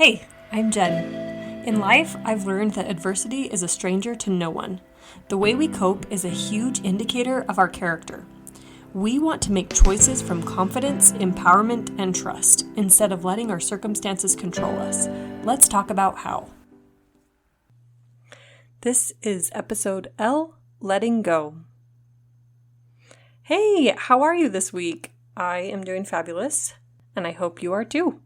Hey, I'm Jen. In life, I've learned that adversity is a stranger to no one. The way we cope is a huge indicator of our character. We want to make choices from confidence, empowerment, and trust, instead of letting our circumstances control us. Let's talk about how. This is episode L, Letting Go. Hey, how are you this week? I am doing fabulous, and I hope you are too.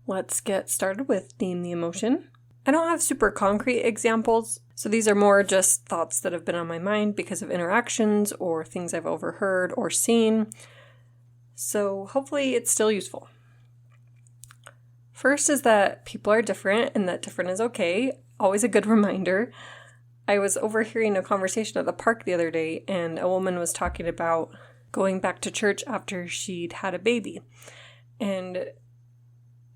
Let's get started with Name the Emotion. I don't have super concrete examples, so these are more just thoughts that have been on my mind because of interactions or things I've overheard or seen. So hopefully it's still useful. First is that people are different and that different is okay. Always a good reminder. I was overhearing a conversation at the park the other day, and a woman was talking about going back to church after she'd had a baby. And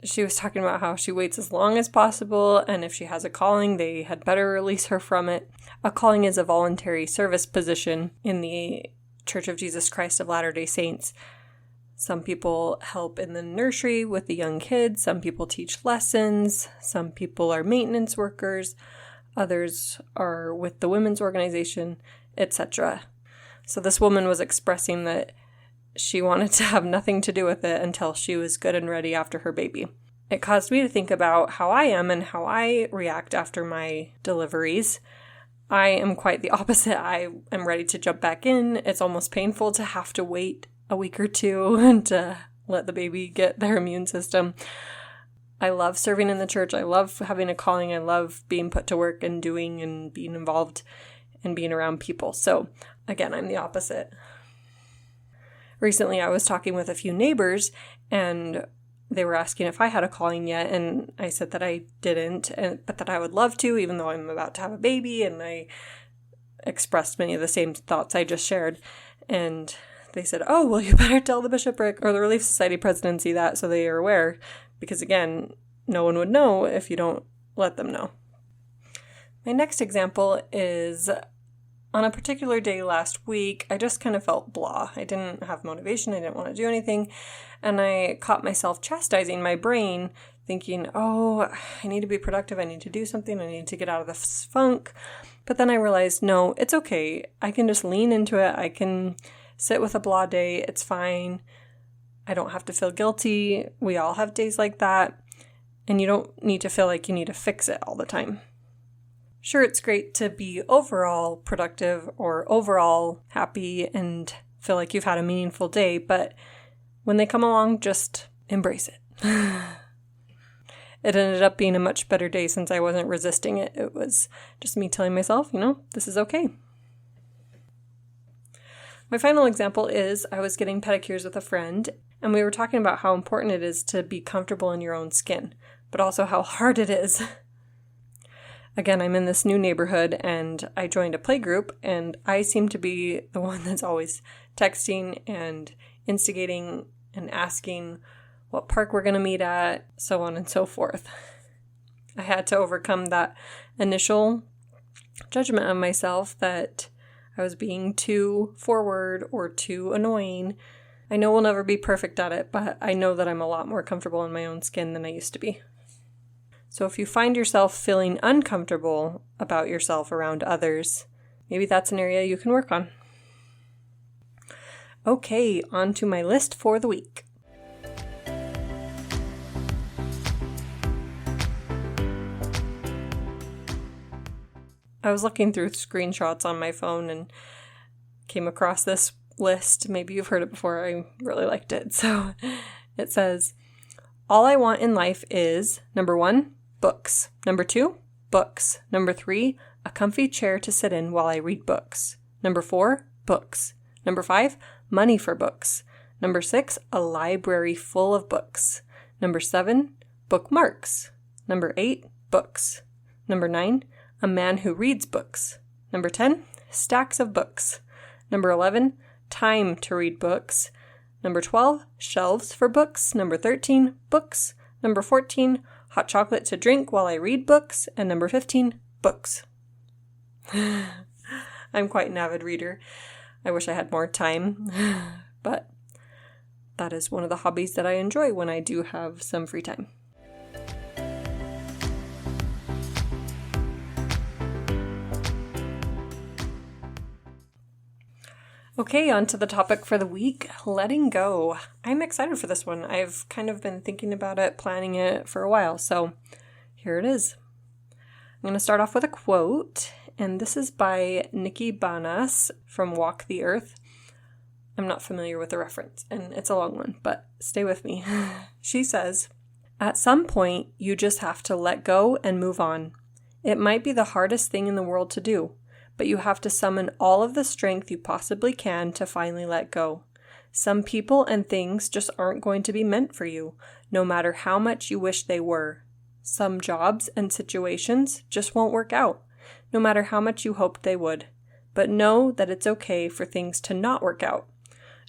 she was talking about how she waits as long as possible, and if she has a calling, they had better release her from it. A calling is a voluntary service position in the Church of Jesus Christ of Latter-day Saints. Some people help in the nursery with the young kids, some people teach lessons, some people are maintenance workers, others are with the women's organization, etc. So this woman was expressing that she wanted to have nothing to do with it until she was good and ready after her baby. It caused me to think about how I am and how I react after my deliveries. I am quite the opposite. I am ready to jump back in. It's almost painful to have to wait a week or two and to let the baby get their immune system. I love serving in the church. I love having a calling. I love being put to work and doing and being involved and being around people. So again, I'm the opposite. Recently, I was talking with a few neighbors, and they were asking if I had a calling yet, and I said that I didn't, but that I would love to, even though I'm about to have a baby, and I expressed many of the same thoughts I just shared. And they said, oh, well, you better tell the bishopric or the Relief Society presidency that so they are aware, because again, no one would know if you don't let them know. My next example is on a particular day last week, I just kind of felt blah. I didn't have motivation. I didn't want to do anything. And I caught myself chastising my brain, thinking, oh, I need to be productive. I need to do something. I need to get out of this funk. But then I realized, no, it's okay. I can just lean into it. I can sit with a blah day. It's fine. I don't have to feel guilty. We all have days like that. And you don't need to feel like you need to fix it all the time. Sure, it's great to be overall productive or overall happy and feel like you've had a meaningful day, but when they come along, just embrace it. It ended up being a much better day since I wasn't resisting it. It was just me telling myself, this is okay. My final example is I was getting pedicures with a friend, and we were talking about how important it is to be comfortable in your own skin, but also how hard it is. Again, I'm in this new neighborhood and I joined a play group, and I seem to be the one that's always texting and instigating and asking what park we're going to meet at, so on and so forth. I had to overcome that initial judgment of myself that I was being too forward or too annoying. I know we'll never be perfect at it, but I know that I'm a lot more comfortable in my own skin than I used to be. So if you find yourself feeling uncomfortable about yourself around others, maybe that's an area you can work on. Okay, on to my list for the week. I was looking through screenshots on my phone and came across this list. Maybe you've heard it before. I really liked it. So it says, all I want in life is, number 1, books. Number 2, books. Number 3, a comfy chair to sit in while I read books. Number 4, books. Number 5, money for books. Number 6, a library full of books. Number 7, bookmarks. Number 8, books. Number 9, a man who reads books. Number 10, stacks of books. Number 11, time to read books. Number 12, shelves for books. Number 13, books. Number 14, hot chocolate to drink while I read books. And number 15, books. I'm quite an avid reader. I wish I had more time, but that is one of the hobbies that I enjoy when I do have some free time. Okay, on to the topic for the week, letting go. I'm excited for this one. I've kind of been thinking about it, planning it for a while, so here it is. I'm going to start off with a quote, and this is by Nikki Banas from Walk the Earth. I'm not familiar with the reference, and it's a long one, but stay with me. She says, "At some point, you just have to let go and move on. It might be the hardest thing in the world to do, but you have to summon all of the strength you possibly can to finally let go. Some people and things just aren't going to be meant for you, no matter how much you wish they were. Some jobs and situations just won't work out, no matter how much you hoped they would. But know that it's okay for things to not work out.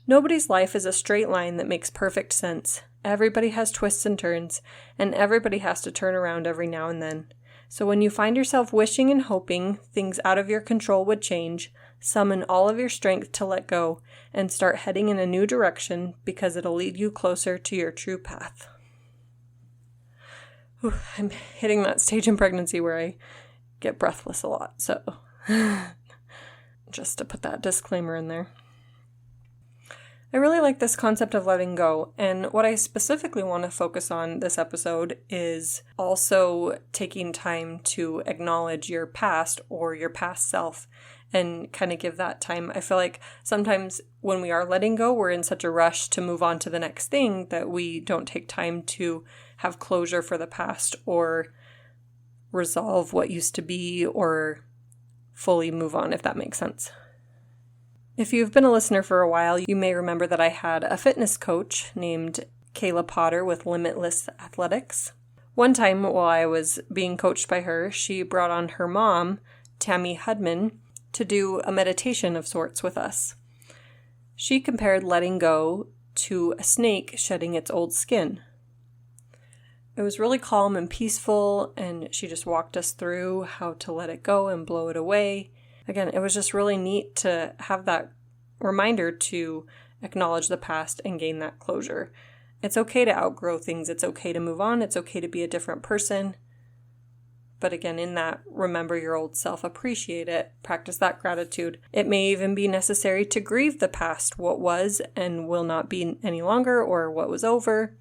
Nobody's life is a straight line that makes perfect sense. Everybody has twists and turns, and everybody has to turn around every now and then. So when you find yourself wishing and hoping things out of your control would change, summon all of your strength to let go and start heading in a new direction because it'll lead you closer to your true path." Whew, I'm hitting that stage in pregnancy where I get breathless a lot, so just to put that disclaimer in there. I really like this concept of letting go, and what I specifically want to focus on this episode is also taking time to acknowledge your past or your past self and kind of give that time. I feel like sometimes when we are letting go, we're in such a rush to move on to the next thing that we don't take time to have closure for the past or resolve what used to be or fully move on, if that makes sense. If you've been a listener for a while, you may remember that I had a fitness coach named Kayla Potter with Limitless Athletics. One time while I was being coached by her, she brought on her mom, Tammy Hudman, to do a meditation of sorts with us. She compared letting go to a snake shedding its old skin. It was really calm and peaceful, and she just walked us through how to let it go and blow it away. Again, it was just really neat to have that reminder to acknowledge the past and gain that closure. It's okay to outgrow things. It's okay to move on. It's okay to be a different person. But again, in that, remember your old self, appreciate it, practice that gratitude. It may even be necessary to grieve the past, what was and will not be any longer, or what was over.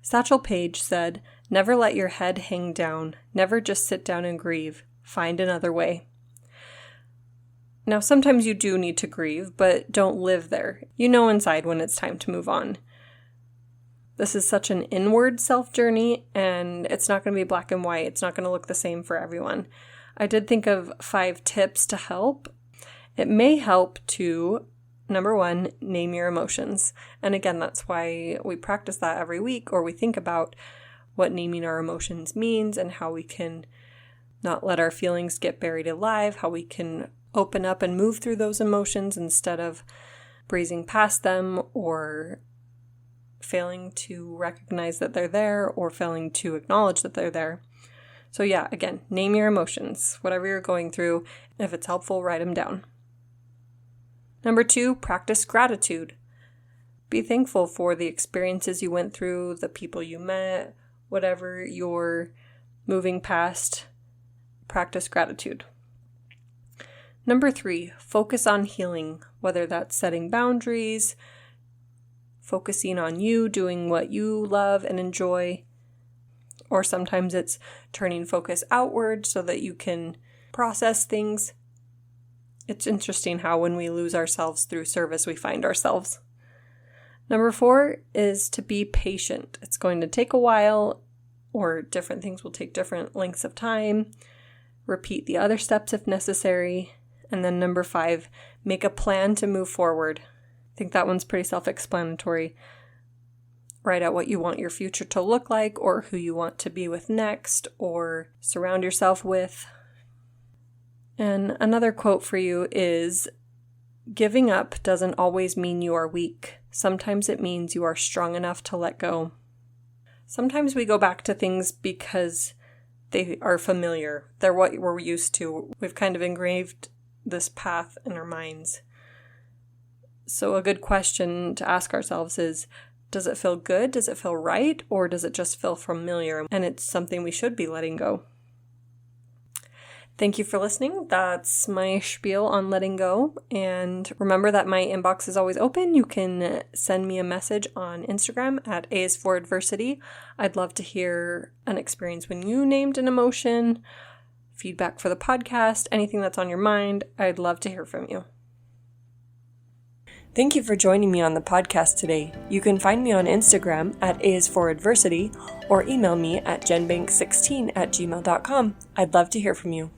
Satchel Paige said, "Never let your head hang down. Never just sit down and grieve. Find another way." Now, sometimes you do need to grieve, but don't live there. You know inside when it's time to move on. This is such an inward self journey, and it's not going to be black and white. It's not going to look the same for everyone. I did think of 5 tips to help. It may help to, number 1, name your emotions. And again, that's why we practice that every week, or we think about what naming our emotions means and how we can not let our feelings get buried alive, how we can open up and move through those emotions instead of breezing past them or failing to recognize that they're there or failing to acknowledge that they're there. So yeah, again, name your emotions, whatever you're going through. If it's helpful, write them down. Number 2, practice gratitude. Be thankful for the experiences you went through, the people you met, whatever you're moving past. Practice gratitude. Number 3, focus on healing, whether that's setting boundaries, focusing on you, doing what you love and enjoy, or sometimes it's turning focus outward so that you can process things. It's interesting how when we lose ourselves through service, we find ourselves. Number 4 is to be patient. It's going to take a while, or different things will take different lengths of time. Repeat the other steps if necessary. And then number 5, make a plan to move forward. I think that one's pretty self-explanatory. Write out what you want your future to look like, or who you want to be with next, or surround yourself with. And another quote for you is, "Giving up doesn't always mean you are weak. Sometimes it means you are strong enough to let go." Sometimes we go back to things because they are familiar. They're what we're used to. We've kind of engraved this path in our minds. So a good question to ask ourselves is, does it feel good? Does it feel right? Or does it just feel familiar? And it's something we should be letting go. Thank you for listening. That's my spiel on letting go. And remember that my inbox is always open. You can send me a message on Instagram at A is for Adversity. I'd love to hear an experience when you named an emotion, feedback for the podcast, anything that's on your mind. I'd love to hear from you. Thank you for joining me on the podcast today. You can find me on Instagram at A is for Adversity or email me at jenbank16@gmail.com. I'd love to hear from you.